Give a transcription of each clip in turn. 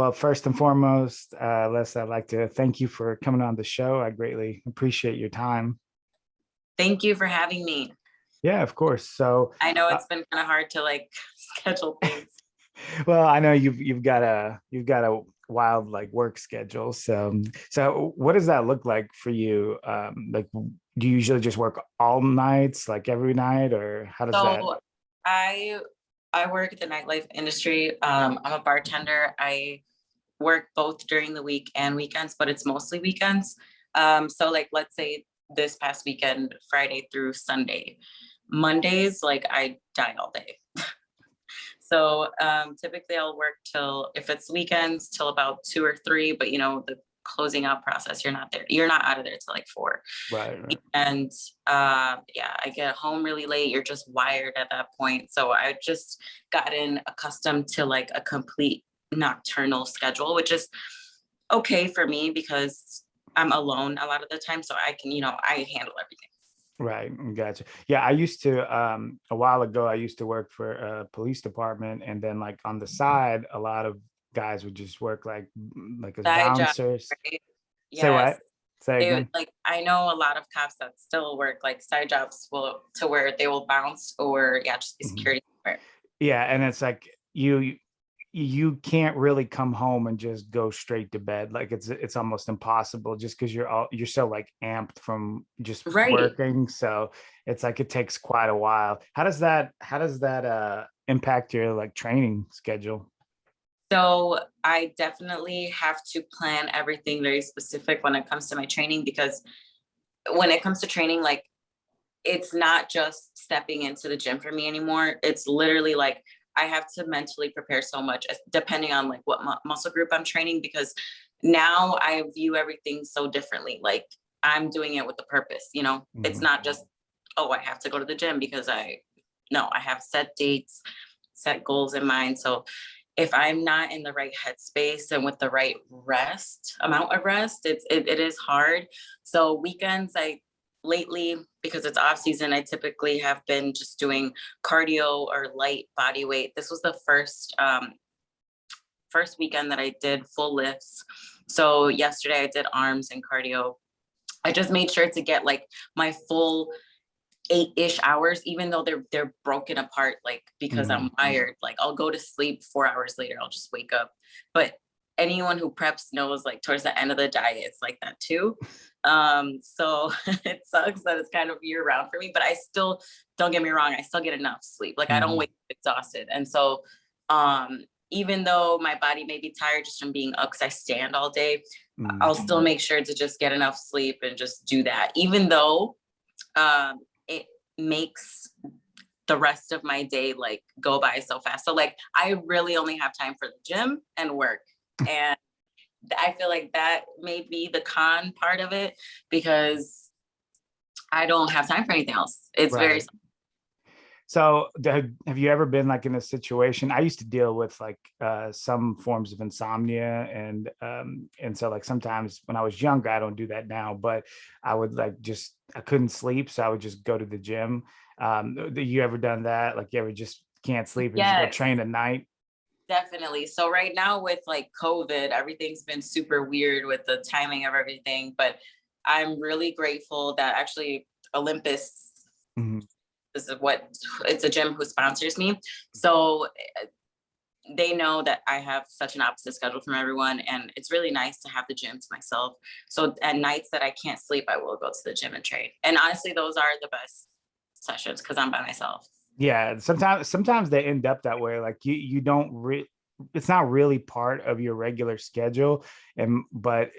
Well, first and foremost, Les, I'd like to thank you for coming on the show. I greatly appreciate your time. Thank you for having me. Yeah, of course. So, I know uh, it's been kind of hard to like schedule things. well, I know you've got a wild like work schedule. So what does that look like for you? Like, do you usually just work all nights, like every night, or how does that? So I I work in the nightlife industry. I'm a bartender. I work both during the week and weekends, but it's mostly weekends. So like let's say this past weekend, Friday through Sunday. Mondays, like I die all day. So typically I'll work till, if it's weekends, till about 2 or 3, but the closing out process, you're not out of there till like 4. Right, right. And yeah, I get home really late. You're just wired at that point. So I just gotten accustomed to like a complete nocturnal schedule, which is okay for me because I'm alone a lot of the time. So I can, I handle everything. Right. Gotcha. Yeah. I used to, a while ago, I used to work for a police department. And then like on the side, a lot of guys would just work like as Side job, bouncers. right? Say Yes. what? Say They would, again? like, I know a lot of cops that still work like side jobs will to where they will bounce or yeah, just be Mhm. security. Yeah. And it's like you can't really come home and just go straight to bed. Like it's almost impossible just because you're so like amped from just Right. working. So it's like it takes quite a while. How does that impact your like training schedule? So I definitely have to plan everything very specific when it comes to my training because when it comes to training, like it's not just stepping into the gym for me anymore. It's literally like I have to mentally prepare so much depending on like what muscle group I'm training because now I view everything so differently. Like I'm doing it with a purpose. It's Mhm. not just, oh, I have to go to the gym because no, I have set dates, set goals in mind. So if I'm not in the right headspace and with the right amount of rest, it is hard. So weekends, I lately, because it's off season, I typically have been just doing cardio or light body weight. This was the first weekend that I did full lifts. So yesterday I did arms and cardio. I just made sure to get like my full 8-ish hours, even though they're broken apart, like because I'm Mhm. wired. Like I'll go to sleep 4 hours later, I'll just wake up. But anyone who preps knows like towards the end of the diet, it's like that too. So it sucks that it's kind of year round for me, but I still, don't get me wrong, I still get enough sleep. Like I don't Mhm. wake up exhausted. And so even though my body may be tired just from being up because I stand all day, Mhm. I'll still make sure to just get enough sleep and just do that, even though it makes the rest of my day like go by so fast. So like I really only have time for the gym and work. And I feel like that may be the con part of it because I don't have time for anything else. It's very Right. So have you ever been like in a situation? I used to deal with like some forms of insomnia and so like sometimes when I was younger, I don't do that now, but I would like just I couldn't sleep, so I would just go to the gym. You ever done that? Like you ever just can't sleep and just go yes, train at night? definitely. So right now with like COVID, everything's been super weird with the timing of everything, but I'm really grateful that actually Olympus Mhm. is what it's a gym who sponsors me. So they know that I have such an opposite schedule from everyone, and it's really nice to have the gym to myself. So at nights that I can't sleep, I will go to the gym and train. And honestly, those are the best sessions because I'm by myself. Yeah, sometimes they end up that way. Like you don't it's not really part of your regular schedule, and but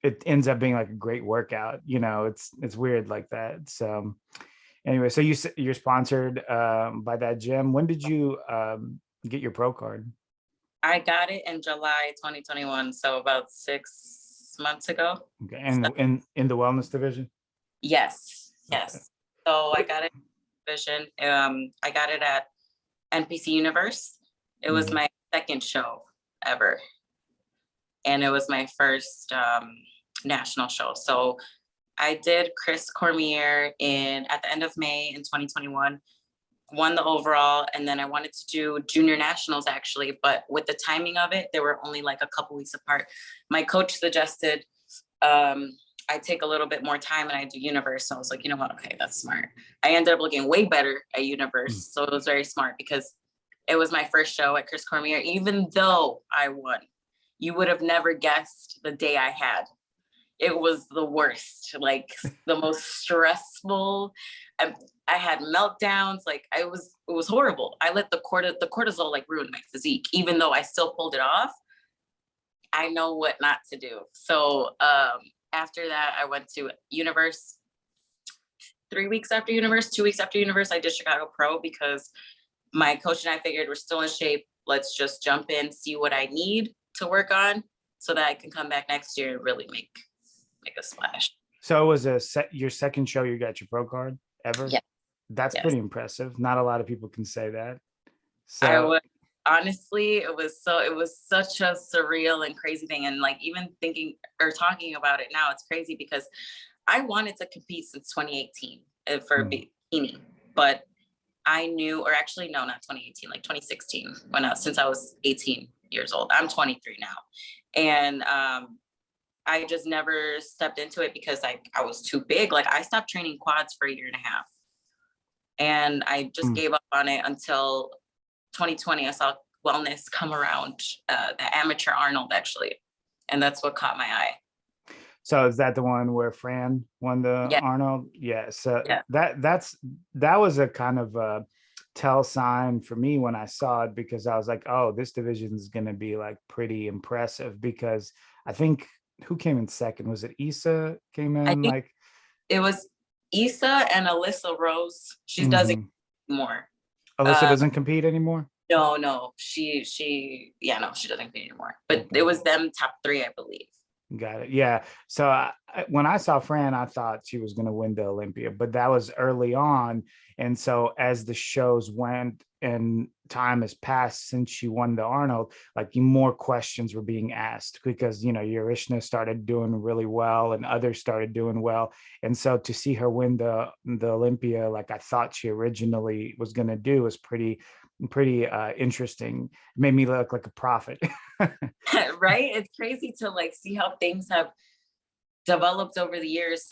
it ends up being like a great workout. It's weird like that. So anyway, so you're sponsored by that gym. When did you get your pro card? I got it in July 2021, so about 6 months ago. Okay, So, and in the wellness division. yes, Okay. yes. So I What? got it vision. I got it at NPC Universe. It was Mhm. my second show ever, and it was my first national show. So I did Chris Cormier in at the end of May in 2021. won the overall, and then I wanted to do junior nationals actually, but with the timing of it, they were only like a couple weeks apart. My coach suggested I take a little bit more time and I do universe. So I was like, you know what? Okay, that's smart. I ended up looking way better at universe. So it was very smart because it was my first show at Chris Cormier. Even though I won, you would have never guessed the day I had. It was the worst, like the most stressful. I had meltdowns. Like it was horrible. I let the cortisol like ruin my physique, even though I still pulled it off. I know what not to do. So after that, I went to Universe. 3 weeks after Universe, 2 weeks after Universe, I did Chicago Pro because my coach and I figured we're still in shape. Let's just jump in, see what I need to work on so that I can come back next year and really make a splash. So it was your second show you got your pro card ever? Yeah. That's pretty impressive. Not a lot of people can say that. So honestly, it was such a surreal and crazy thing. And like even thinking or talking about it now, it's crazy because I wanted to compete since 2018 for bikini, but I knew, or actually, no, not 2018, like 2016, since I was 18 years old. I'm 23 now. And I just never stepped into it because I was too big. Like I stopped training quads for 1.5 years. And I just gave up on it until 2020. I saw Wellness come around, the amateur Arnold actually. And that's what caught my eye. So is that the one where Fran won the Arnold? Yeah. So that was a kind of a tell sign for me when I saw it, because I was like, oh, this division is going to be like pretty impressive, because I think who came in second? Was it Issa came in? I think it was Issa and Alyssa Rose. She doesn't anymore. Alyssa doesn't compete anymore? No, she doesn't compete anymore. But it was them top 3, I believe. Got it. Yeah. So when I saw Fran, I thought she was going to win the Olympia, but that was early on. And so as the shows went and time has passed since she won the Arnold, like more questions were being asked because, Yarishna started doing really well and others started doing well. And so to see her win the Olympia, like I thought she originally was going to do, was pretty interesting. It made me look like a prophet. Right? It's crazy to like see how things have developed over the years.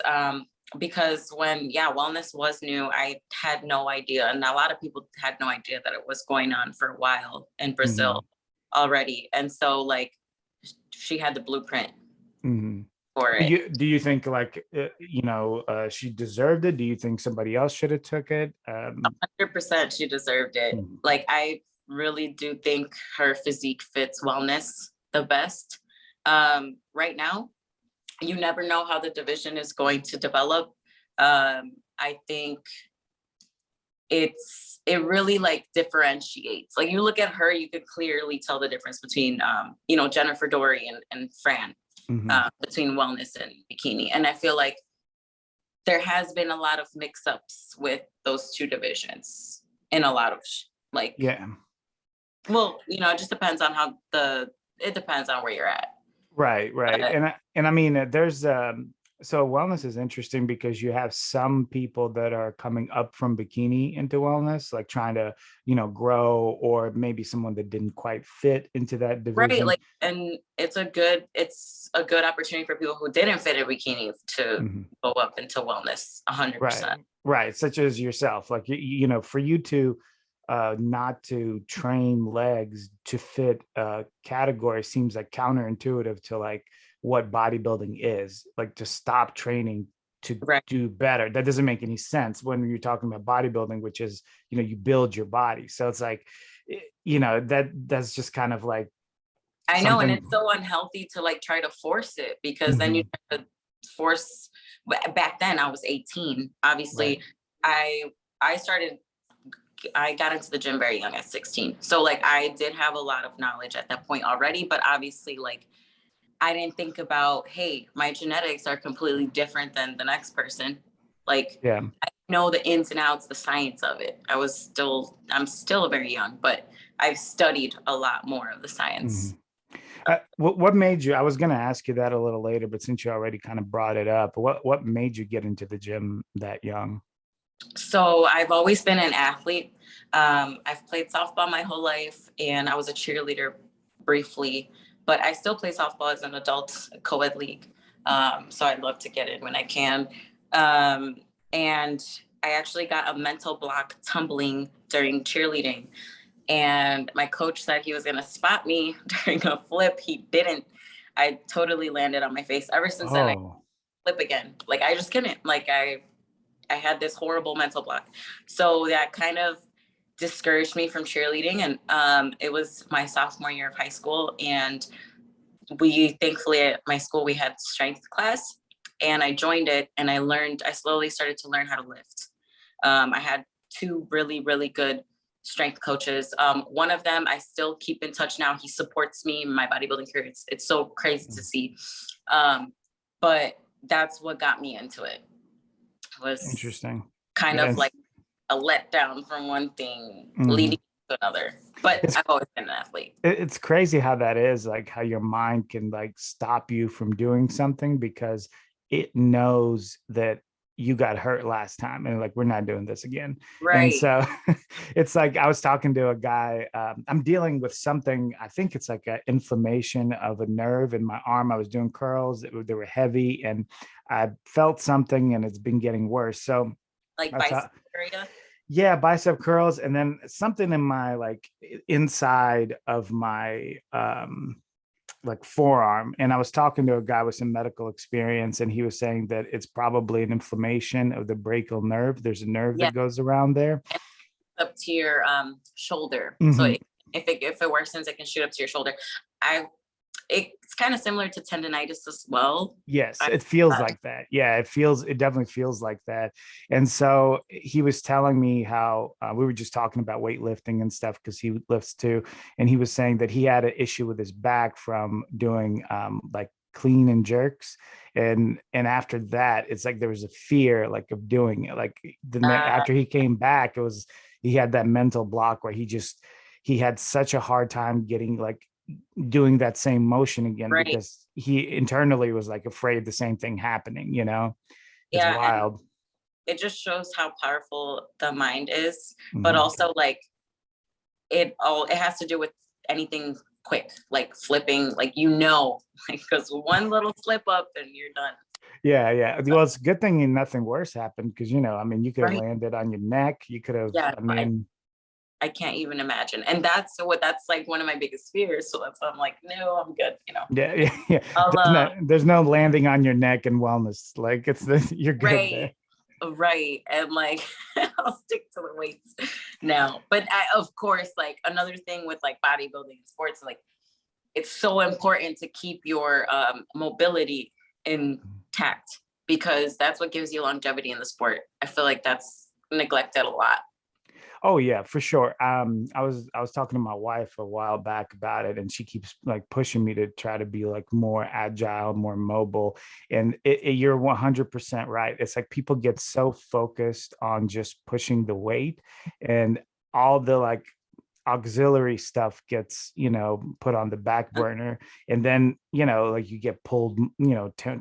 Because when wellness was new, I had no idea, and a lot of people had no idea that it was going on for a while in Brazil already. And so like she had the blueprint for it. Do you think like she deserved it? Do you think somebody else should have took it? 100% she deserved it. Like I really do think her physique fits wellness the best. Right now, you never know how the division is going to develop. I think it really like differentiates. Like you look at her, you could clearly tell the difference between Jennifer Dory and Fran, between wellness and bikini. And I feel like there has been a lot of mix-ups with those two divisions in a lot of well, it just depends on it depends on where you're at. Right. And I mean, there's so wellness is interesting because you have some people that are coming up from bikini into wellness, like trying to, grow, or maybe someone that didn't quite fit into that division. Right. Like, and it's a good opportunity for people who didn't fit in bikini to go up into wellness 100%. Right. Such as yourself, like, for you to not to train legs to fit a category seems like counterintuitive to like what bodybuilding is, like to stop training to do better. That doesn't make any sense when you're talking about bodybuilding, which is, you build your body. So it's like, that's just kind of like, I know. And it's so unhealthy to like try to force it, because then you try to force. Back then I was 18. Obviously I got into the gym very young at 16. So like I did have a lot of knowledge at that point already, but obviously like I didn't think about, hey, my genetics are completely different than the next person. Like I know the ins and outs, the science of it. I'm still very young, but I've studied a lot more of the science. What made you, I was going to ask you that a little later, but since you already kind of brought it up, what made you get into the gym that young? So I've always been an athlete. I've played softball my whole life, and I was a cheerleader briefly, but I still play softball as an adult co-ed league. So I'd love to get in when I can. Um, and I actually got a mental block tumbling during cheerleading. And my coach said he was going to spot me during a flip. He didn't. I totally landed on my face. Ever since then, I Oh, flip again. Like I just couldn't. Like I had this horrible mental block. So that kind of discouraged me from cheerleading. And it was my sophomore year of high school. And we thankfully at my school, we had strength class. And I joined it and I slowly started to learn how to lift. I had two really, really good strength coaches. One of them I still keep in touch now. He supports me in my bodybuilding career. It's so crazy to see. But that's what got me into it. Was interesting. kind Yeah, of like a letdown from one thing mhm. leading to another. But It's I've always been an athlete. it's crazy how that is, like how your mind can like stop you from doing something because it knows that you got hurt last time and like we're not doing this again. And Right. so it's like I was talking to a guy, I'm dealing with something, I think it's like an inflammation of a nerve in my arm. I was doing curls they were heavy and I felt something and it's been getting worse. So Like I bicep thought, area. yeah, bicep curls, and then something in my like inside of my like forearm. And I was talking to a guy with some medical experience, and he was saying that it's probably an inflammation of the brachial nerve. There's a nerve Yeah. that goes around there. And up to your shoulder. So Mhm. if it worsens, it can shoot up to your shoulder. I it's kind of similar to tendonitis as well. Yes, I, it feels uh, like that. Yeah, it definitely feels like that. And so he was telling me how we were just talking about weightlifting and stuff because he lifts too. And he was saying that he had an issue with his back from doing like clean and jerks. And after that, it's like there was a fear like of doing it. Like uh, after he came back, he had that mental block where he had such a hard time getting like doing that same motion again right. because he internally was like afraid the same thing happening, you know. It's Yeah. And wild. it just shows how powerful the mind is, but Mhm. also like it has to do with anything quick, like flipping, like like because one little slip up and you're done. Yeah, well, it's a good thing nothing worse happened because I mean, you could have Right. landed on your neck, you could have, Yeah. I I, mean, I can't even imagine. And that's like one of my biggest fears. So that's why I'm like, no, I'm good. yeah. I'll There's no landing on your neck in wellness, like you're good right. there. Right. And like I'll stick to the weights now. But of course, like another thing with like bodybuilding sports, like it's so important to keep your mobility intact because that's what gives you longevity in the sport. I feel like that's neglected a lot. Oh yeah, for sure. I was talking to my wife a while back about it, and she keeps like pushing me to try to be like more agile, more mobile. And you're 100% right. It's like people get so focused on just pushing the weight, and all the like auxiliary stuff gets put on the back burner, and then like you get pulled,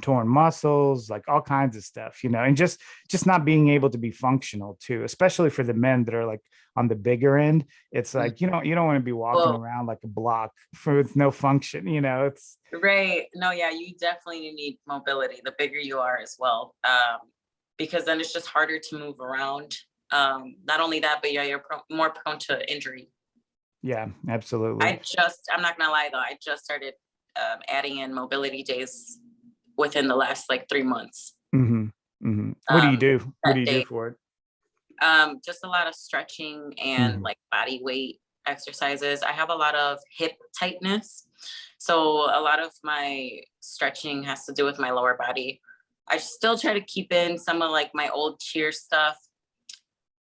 torn muscles, like all kinds of stuff, and just not being able to be functional too, especially for the men that are like on the bigger end. It's like you don't want to be walking Well, around like a block with no function. It's right. No, yeah, you definitely need mobility the bigger you are as well. Because then it's just harder to move around. Not only that, but yeah, you're more prone to injury. yeah, absolutely. I'm not gonna lie though, I just started adding in mobility days within the last like 3 months. Hmm. Hmm. What do you do? What do That you do day, for it? just a lot of stretching and Hmm. like body weight exercises. I have a lot of hip tightness, so a lot of my stretching has to do with my lower body. I still try to keep in some of like my old cheer stuff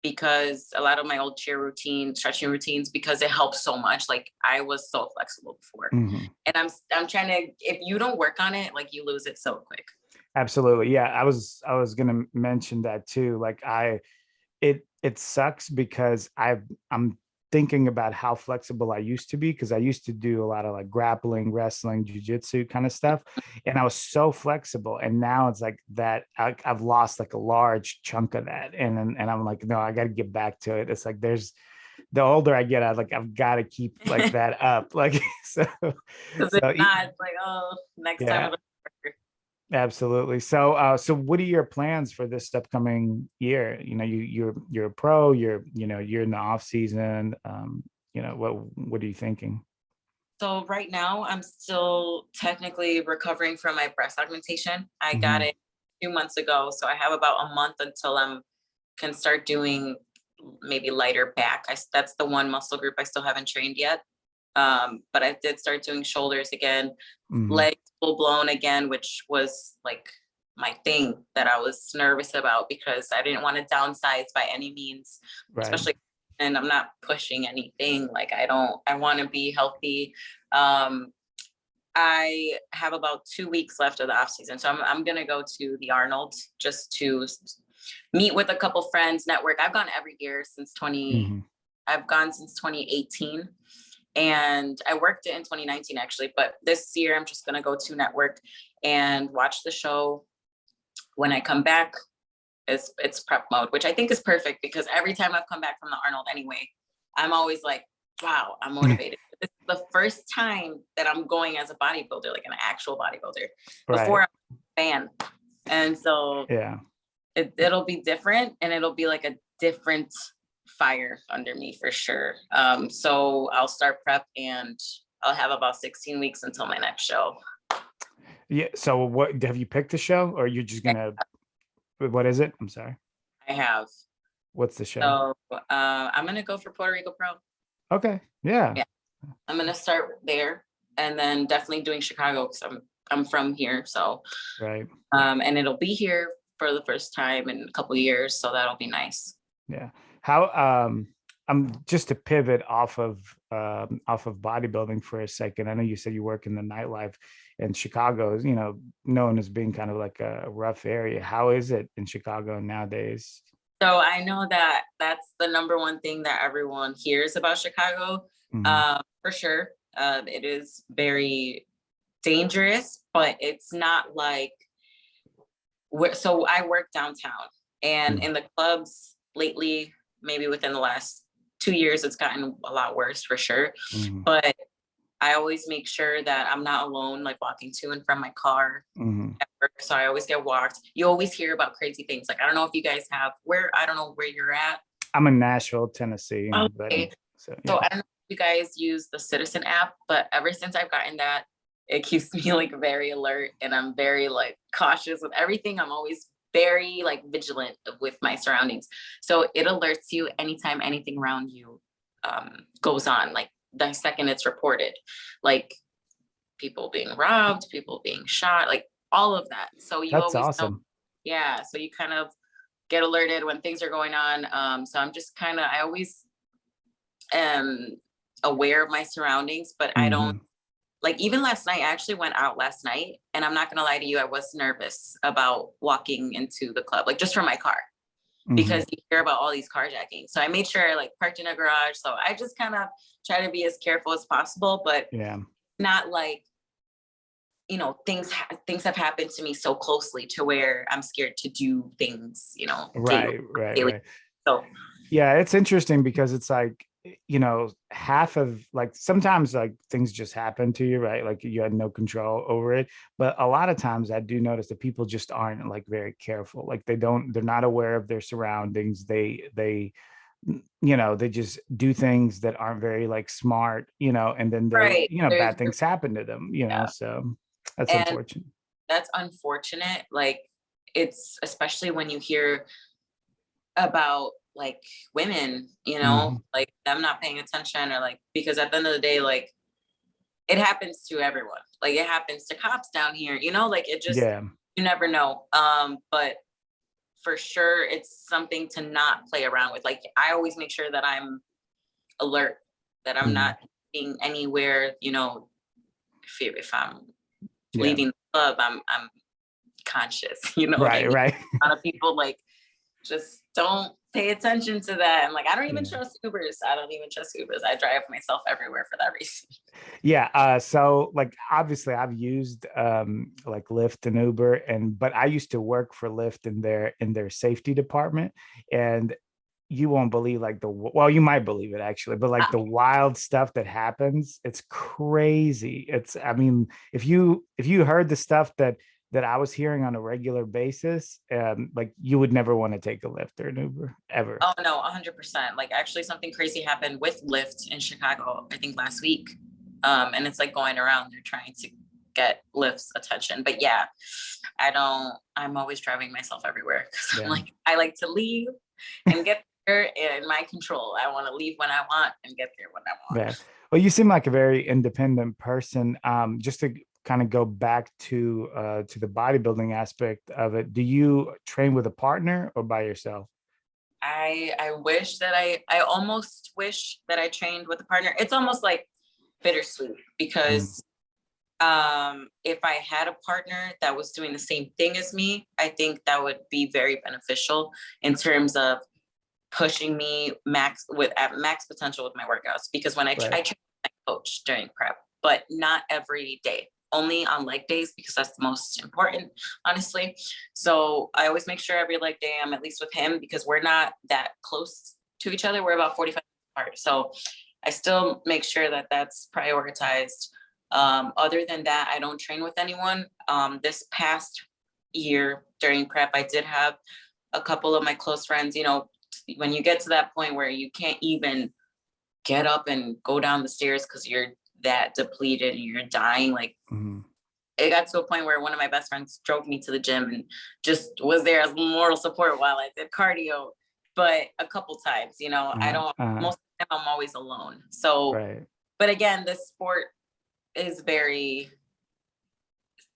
because a lot of my old cheer routine, stretching routines, because it helps so much. Like I was so flexible before, Hmm. and I'm trying to. If you don't work on it, like you lose it so quick. Absolutely. Yeah, I was gonna mention that too. Like it sucks because I'm thinking about how flexible I used to be, because I used to do a lot of like grappling, wrestling, jujitsu kind of stuff, and I was so flexible. And now it's like that I've lost like a large chunk of that, and I'm like, no, I got to get back to it. It's like the older I get, I've got to keep like that up, like so. Because So if not, it's like, oh, next time yeah. it'll work. Absolutely. So what are your plans for this upcoming year? You know, you're a pro, you're in the off season. What are you thinking? So right now I'm still technically recovering from my breast augmentation. I got Mhm. it 2 months ago. So I have about a month until can start doing maybe lighter back. That's the one muscle group I still haven't trained yet. But I did start doing shoulders again, Mhm. legs full blown again, which was like my thing that I was nervous about because I didn't want to downsize by any means, Right. especially, and I'm not pushing anything. Like I want to be healthy. Um, I have about 2 weeks left of the off season. So I'm going to go to the Arnold just to meet with a couple friends, network. I've gone every year since Mhm. I've gone since 2018. And I worked it in 2019 actually, but this year I'm just gonna go to network and watch the show. When I come back, it's prep mode, which I think is perfect because every time I've come back from the Arnold anyway, I'm always like, wow, I'm motivated. This is the first time that I'm going as a bodybuilder, like an actual bodybuilder. Before Right. I was a fan. And so Yeah. it'll be different and it'll be like a different fire under me for sure. So I'll start prep and I'll have about 16 weeks until my next show. Yeah. So what have you picked the show, or you're just gonna, what is it? I'm sorry. I have. What's the show? So I'm gonna go for Puerto Rico Pro. Okay. Yeah. Yeah, I'm gonna start there and then definitely doing Chicago because I'm from here. So Right. and it'll be here for the first time in a couple of years. So that'll be nice. Yeah. How I'm just to pivot off of bodybuilding for a second. I know you said you work in the nightlife, and Chicago is, known as being kind of like a rough area. How is it in Chicago nowadays? So I know that that's the number one thing that everyone hears about Chicago. Mhm. For sure. It is very dangerous, but it's not like so I work downtown and in the clubs lately, maybe within the last 2 years, it's gotten a lot worse for sure. Mhm. But I always make sure that I'm not alone, like walking to and from my car Mhm. at work. So I always get walked. You always hear about crazy things. Like, I don't know if you guys have I don't know where you're at. I'm in Nashville, Tennessee, but Okay. so So yeah. I don't know if you guys use the Citizen app, but ever since I've gotten that, it keeps me like very alert and I'm very like cautious with everything. I'm always very like vigilant with my surroundings. So it alerts you anytime anything around you goes on, like the second it's reported, like people being robbed, people being shot, like all of that. So you That's always know, awesome. yeah. So you kind of get alerted when things are going on. So I'm just I always am aware of my surroundings, but I don't Mhm. like, even last night, I actually went out last night and I'm not gonna lie to you, I was nervous about walking into the club, like just from my car, because Mhm. you hear about all these carjacking. So I made sure I like parked in a garage. So I just kind of try to be as careful as possible, but Yeah. not like, things have happened to me so closely to where I'm scared to do things, daily. Right, right, daily. right. So Yeah, it's interesting because it's like, half of like sometimes like things just happen to you, right? Like you had no control over it. But a lot of times I do notice that people just aren't like very careful. Like they're not aware of their surroundings. They just do things that aren't very like smart, and then right, bad things happen to them, yeah, so that's and unfortunate. that's unfortunate. Like, it's especially when you hear about like women, Mhm. like them not paying attention or like, because at the end of the day, like it happens to everyone. Like it happens to cops down here, like it just, Yeah. you never know. But for sure it's something to not play around with. Like I always make sure that I'm alert, that I'm Mhm. not being anywhere, if I'm Yeah. leaving the club, I'm conscious, Right, what I mean? right. A lot of people like just don't pay attention to that. I'm like, I don't even Yeah. trust Ubers. I don't even trust Ubers. I drive myself everywhere for that reason. Yeah. So like obviously I've used like Lyft and Uber, but I used to work for Lyft in their safety department. And you won't believe like well, you might believe it actually, but like the wild stuff that happens, it's crazy. I mean, if you heard the stuff that I was hearing on a regular basis, like you would never want to take a Lyft or an Uber ever. Oh no, 100%. Like actually something crazy happened with Lyft in Chicago, I think last week. And it's like going around, they're trying to get Lyft's attention. But yeah, I'm always driving myself everywhere because I'm like, I like to leave and get there in my control. I want to leave when I want and get there when I want. Yeah. Well, you seem like a very independent person. Just to kind of go back to the bodybuilding aspect of it, do you train with a partner or by yourself? I wish that I almost wish that I trained with a partner. It's almost like bittersweet because if I had a partner that was doing the same thing as me, I think that would be very beneficial in terms of pushing me at max potential with my workouts. Because when I train with my coach during prep, but not every day, only on leg days, because that's the most important, honestly. So I always make sure every leg day I'm at least with him, because we're not that close to each other. We're about 45 apart. So I still make sure that that's prioritized. Other than that, I don't train with anyone. This past year during prep, I did have a couple of my close friends. You know, when you get to that point where you can't even get up and go down the stairs because you're that depleted and you're dying, like it got to a point where one of my best friends drove me to the gym and just was there as moral support while I did cardio. But a couple times, you know, I don't, most of the time I'm always alone. So, but again, this sport is very,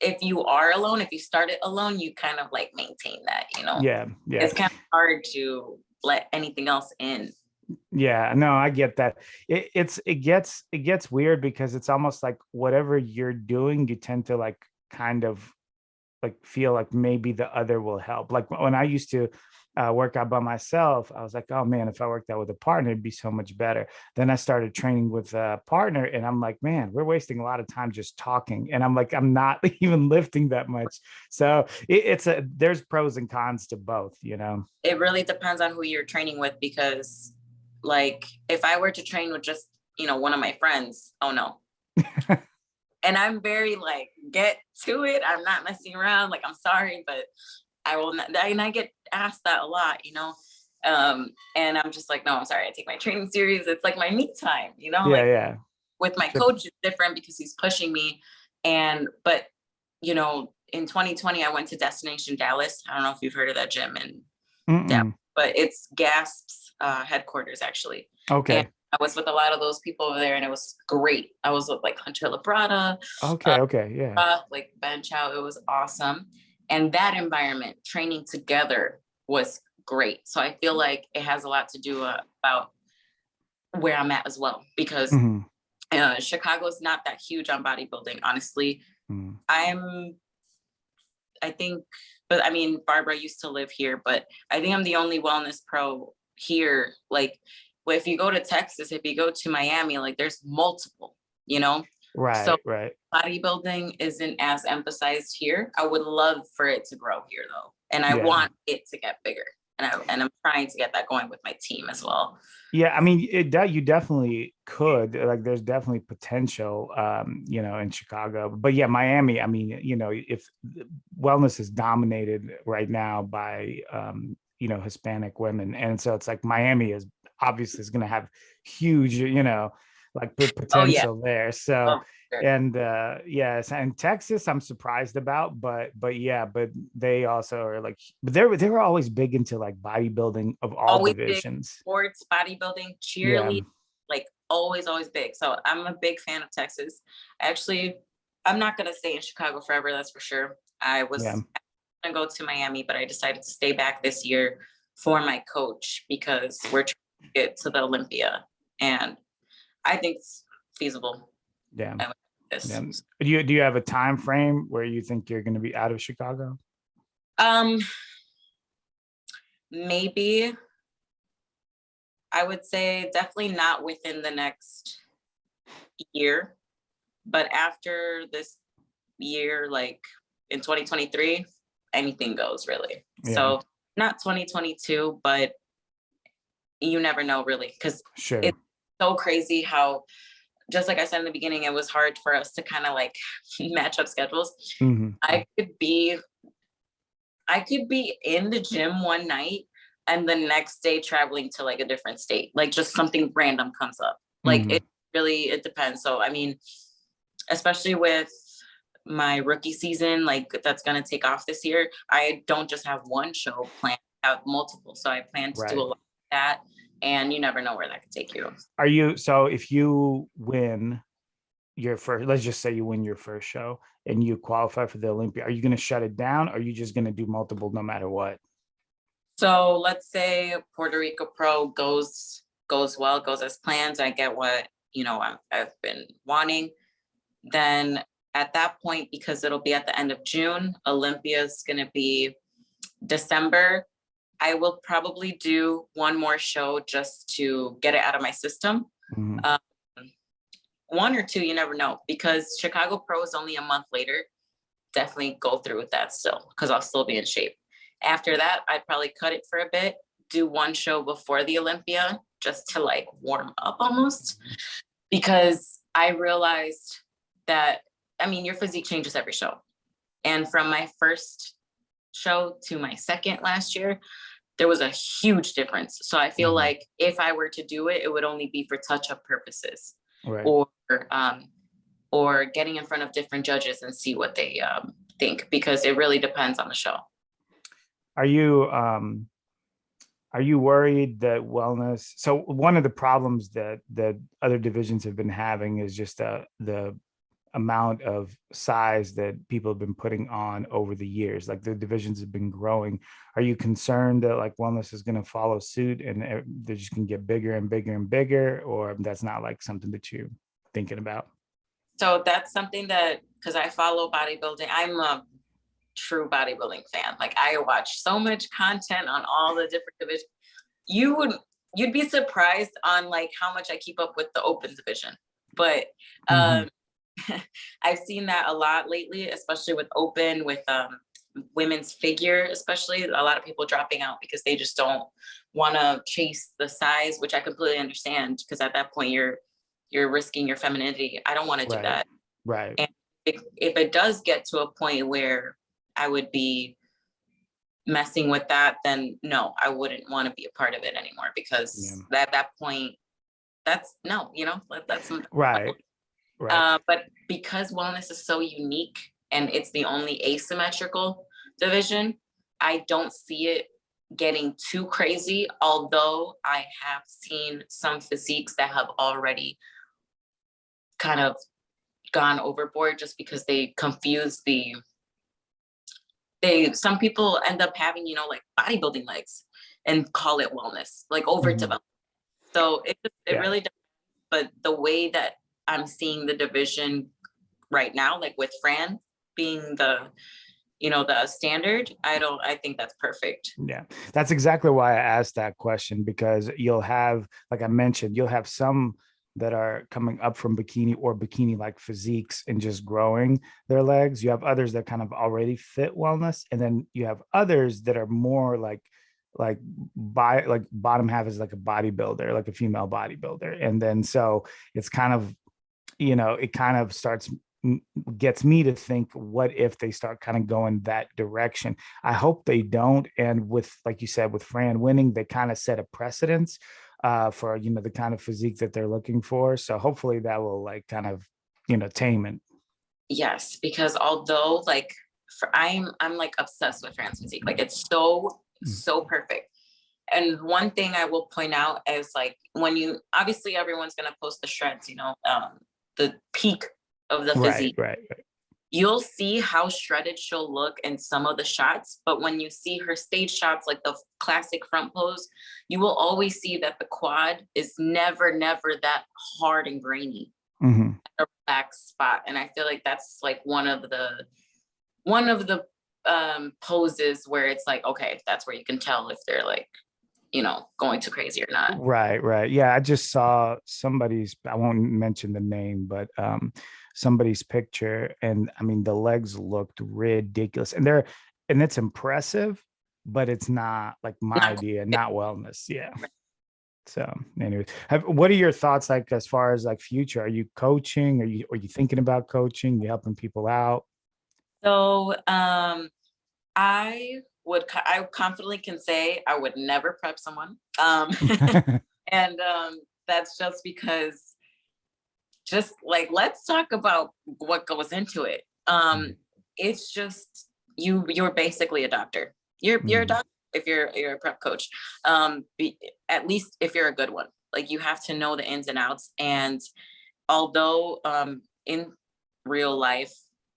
if you are alone, if you start it alone, you kind of like maintain that, you know? Yeah. It's kind of hard to let anything else in. Yeah, no, I get that. It gets weird because it's almost like whatever you're doing, you tend to like kind of like feel like maybe the other will help. Like when I used to work out by myself, I was like, oh man, if I worked out with a partner, it'd be so much better. Then I started training with a partner and I'm like, man, we're wasting a lot of time just talking. And I'm like, I'm not even lifting that much. So there's pros and cons to both, you know? It really depends on who you're training with, because like if I were to train with just, you know, one of my friends, oh no. And I'm very like, get to it. I'm not messing around. Like, I'm sorry, but I will not. And I get asked that a lot, you know? And I'm just like, no, I'm sorry. I take my training serious. It's like my me time, you know? With my coach, it's different because he's pushing me. But you know, in 2020, I went to Destination Dallas. I don't know if you've heard of that gym in Dallas, but it's Gasp's headquarters actually. Okay. And I was with a lot of those people over there and it was great. I was with like Hunter Labrada. Okay. Yeah. Like Ben Chow. It was awesome. And that environment, training together, was great. So I feel like it has a lot to do about where I'm at as well, because Chicago is not that huge on bodybuilding, honestly. I think, but I mean, Barbara used to live here, but I think I'm the only wellness pro here. Like, well, if you go to Texas, if you go to Miami, like there's multiple, you know? So bodybuilding isn't as emphasized here. I would love for it to grow here though. And I want it to get bigger. And I'm trying to get that going with my team as well. Yeah, I mean, you definitely could. Like, there's definitely potential, you know, in Chicago. But yeah, Miami. I mean, you know, if wellness is dominated right now by, you know, Hispanic women, and so it's like Miami is obviously is going to have huge, you know, like potential there. So. And yes, and Texas I'm surprised about, but they also are like, but they were always big into like bodybuilding of all divisions. Sports, bodybuilding, cheerleading, like always big. So I'm a big fan of Texas. Actually, I'm not gonna stay in Chicago forever, that's for sure. I was gonna go to Miami, but I decided to stay back this year for my coach because we're trying to get to the Olympia, and I think it's feasible. Yeah. Do you have a time frame where you think you're going to be out of Chicago? Maybe I would say definitely not within the next year, but after this year, like in 2023, anything goes really. Yeah. So not 2022, but you never know really, because Sure. it's so crazy how, just like I said in the beginning, it was hard for us to kind of like match up schedules. Mhm. I could be in the gym one night and the next day traveling to like a different state, like just something random comes up. Like Mhm. it depends. So I mean, especially with my rookie season, like that's going to take off this year, I don't just have one show planned, I have multiple. So I plan to do a Right. lot of that, and you never know where that could take you. Are you, so if you win your first, let's just say you win your first show and you qualify for the Olympia, are you going to shut it down, or are you just going to do multiple no matter what? So let's say Puerto Rico Pro goes well, goes as planned. I get what, you know, I've been wanting. Then at that point, because it'll be at the end of June, Olympia is going to be December. I will probably do one more show just to get it out of my system. Mhm. One or two, you never know, because Chicago Pro is only a month later. Definitely go through with that still, because I'll still be in shape. After that, I'd probably cut it for a bit, do one show before the Olympia just to like warm up almost, because I realized that, I mean, your physique changes every show. And from my first show to my second last year, there was a huge difference. So I feel like if I were to do it, it would only be for touch-up purposes, Right. or getting in front of different judges and see what they think, because it really depends on the show. Are you worried that wellness? So one of the problems that other divisions have been having is just the amount of size that people have been putting on over the years. Like the divisions have been growing. Are you concerned that like wellness is going to follow suit and they're just going to get bigger and bigger and bigger, or that's not like something that you're thinking about? So that's something that, because I follow bodybuilding, I'm a true bodybuilding fan. Like I watch so much content on all the different divisions. You'd be surprised on like how much I keep up with the open division. But I've seen that a lot lately, especially with open, with women's figure, especially a lot of people dropping out because they just don't want to chase the size, which I completely understand, because at that point you're risking your femininity. I don't want to do that. Right. And if it does get to a point where I would be messing with that, then no, I wouldn't want to be a part of it anymore, because at that point, that's no, you know, that's right. But because wellness is so unique and it's the only asymmetrical division, I don't see it getting too crazy. Although I have seen some physiques that have already kind of gone overboard just because they confuse some people end up having, you know, like bodybuilding legs and call it wellness, like overdeveloped. So it really does. But the way that I'm seeing the division right now, like with Fran being the standard, I think that's perfect. Yeah, that's exactly why I asked that question, because you'll have, like I mentioned, you'll have some that are coming up from bikini or bikini like physiques and just growing their legs. You have others that kind of already fit wellness, and then you have others that are more like bottom half is like a bodybuilder, like a female bodybuilder. And then so it's kind of, you know, it kind of gets me to think, what if they start kind of going that direction? I hope they don't. And with, like you said, with Fran winning, they kind of set a precedence for, you know, the kind of physique that they're looking for. So hopefully that will like kind of, you know, tame it. Yes, because although like I'm like obsessed with Fran's physique. Like it's so perfect. And one thing I will point out is like, when you, obviously everyone's going to post the shreds, you know, the peak of the physique. Right. You'll see how shredded she'll look in some of the shots. But when you see her stage shots, like the classic front pose, you will always see that the quad is never that hard and grainy. A relaxed spot. And I feel like that's like one of the poses where it's like, okay, that's where you can tell if they're like going too crazy or not. Right. Yeah, I just saw somebody's, I won't mention the name, but somebody's picture, and I mean the legs looked ridiculous, and it's impressive, but it's not like my Not idea, not wellness. Yeah. So anyways, what are your thoughts like as far as like future? Are you coaching? Are you thinking about coaching? You helping people out? So I confidently can say I would never prep someone. And that's just because, just like, let's talk about what goes into it. It's just you're basically a doctor. You're a doctor if you're a prep coach. At least if you're a good one. Like, you have to know the ins and outs. And although in real life,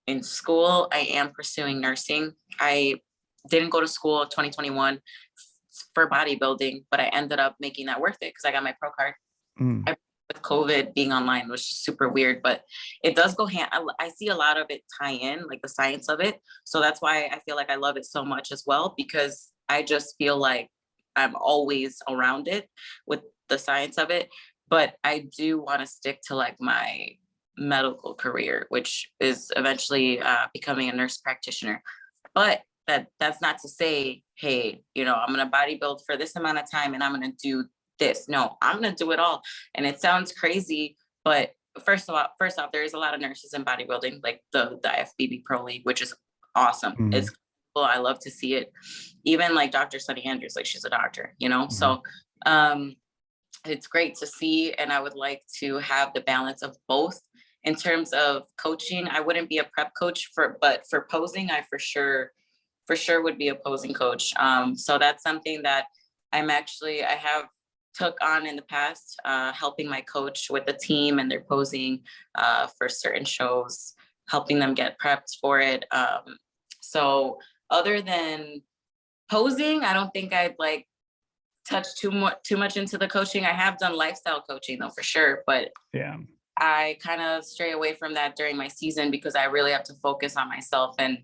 in school, I am pursuing nursing. I didn't go to school in 2021 for bodybuilding, but I ended up making that worth it because I got my pro card. With COVID being online was just super weird, but it does go hand. I see a lot of it tie in, like the science of it. So that's why I feel like I love it so much as well, because I just feel like I'm always around it with the science of it. But I do want to stick to like my medical career, which is eventually becoming a nurse practitioner. But that's not to say, hey, I'm going to bodybuild for this amount of time and I'm going to do this. No, I'm going to do it all. And it sounds crazy, but first off, there is a lot of nurses in bodybuilding, like the IFBB Pro League, which is awesome. It's cool. I love to see it. Even like Dr. Sunny Andrews, like, she's a doctor, so it's great to see. And I would like to have the balance of both. In terms of coaching, I wouldn't be a prep coach but for posing, I for sure would be a posing coach. So that's something that I have took on in the past, helping my coach with the team and their posing for certain shows, helping them get prepped for it. So other than posing, I don't think I'd like touch too much into the coaching. I have done lifestyle coaching though, for sure, but Yeah. I kind of stray away from that during my season because I really have to focus on myself. And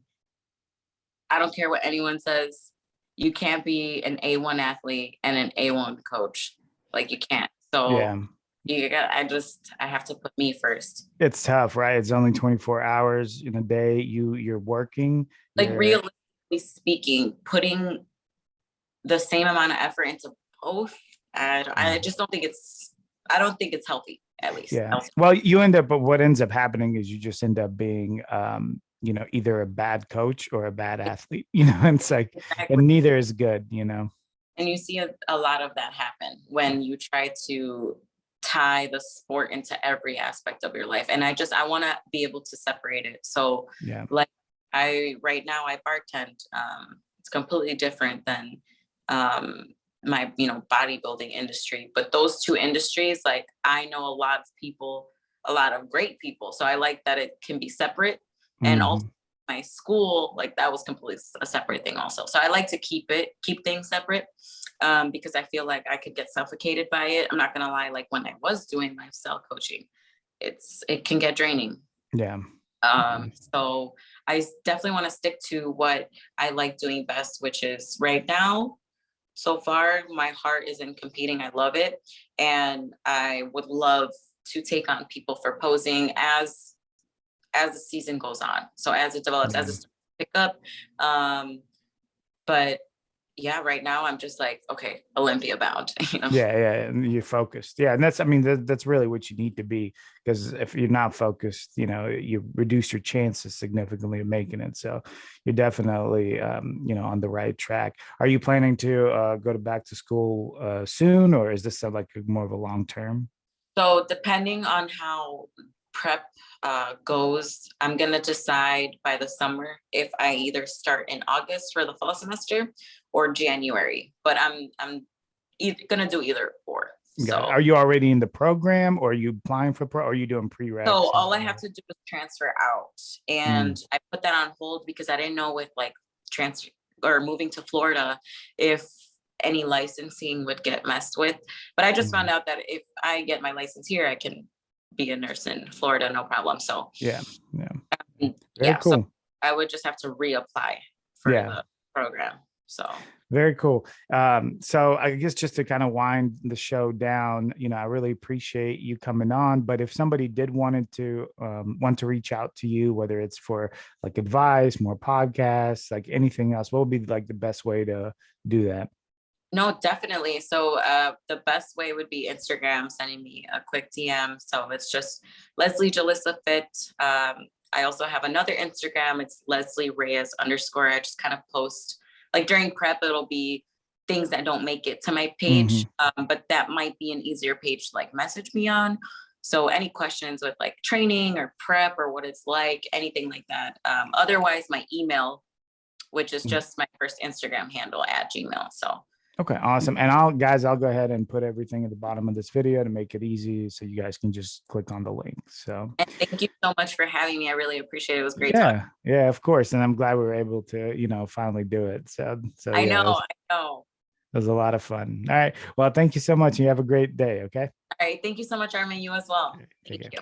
I don't care what anyone says, you can't be an A1 athlete and an A1 coach. Like, you can't. So I have to put me first. It's tough, right? It's only 24 hours in a day. You're working. Like, realistically speaking, putting the same amount of effort into both, I just don't think it's healthy, at least. Yeah. Well, but what ends up happening is you just end up being, either a bad coach or a bad athlete, and it's like, exactly. And neither is good, And you see a lot of that happen when you try to tie the sport into every aspect of your life. And I want to be able to separate it. So like right now I bartend. It's completely different than my bodybuilding industry, but those two industries, like, I know a lot of great people, so I like that it can be separate. And also my school, like, that was completely a separate thing also, so I like to keep things separate, because I feel like I could get suffocated by it. I'm not gonna lie, like, when I was doing lifestyle coaching, it can get draining. So I definitely want to stick to what I like doing best, which is right now. So far, my heart is in competing. I love it. And I would love to take on people for posing as the season goes on. So as it develops, as it starts to pick up. But yeah, right now I'm just like, okay, Olympia bound. Yeah, and you're focused. Yeah, and that's really what you need to be, because if you're not focused, you reduce your chances significantly of making it. So you're definitely on the right track. Are you planning to go back to school soon, or is this like more of a long term? So depending on how prep goes, I'm gonna decide by the summer if I either start in August for the fall semester or January. But I'm gonna do either or. So are you already in the program, or are you applying for pro, or are you doing prereqs? So all I have to do is transfer out, and I put that on hold because I didn't know with like transfer or moving to Florida if any licensing would get messed with. But I just found out that if I get my license here, I can be a nurse in Florida, no problem. So yeah, Very cool. So I would just have to reapply for the program. So very cool. So I guess just to kind of wind the show down, I really appreciate you coming on. But if somebody did want to reach out to you, whether it's for like advice, more podcasts, like anything else, what would be like the best way to do that? no, definitely. So the best way would be Instagram, sending me a quick DM. So it's just Leslie Jalissa Fit. I also have another Instagram. It's Leslie Reyes _. I just kind of post like during prep, it'll be things that don't make it to my page, but that might be an easier page to like message me on. So any questions with like training or prep or what it's like, anything like that. Otherwise, my email, which is just my first Instagram handle @gmail. So. Okay, awesome. And I'll go ahead and put everything at the bottom of this video to make it easy so you guys can just click on the link. So and thank you so much for having me. I really appreciate it. It was great yeah, talking. yeah, of course. And I'm glad we were able to, finally do it. So I yeah, know. it was a lot of fun. All right. Well, thank you so much. You have a great day. Okay. All right. Thank you so much, Armin. You as well. Okay, Thank you.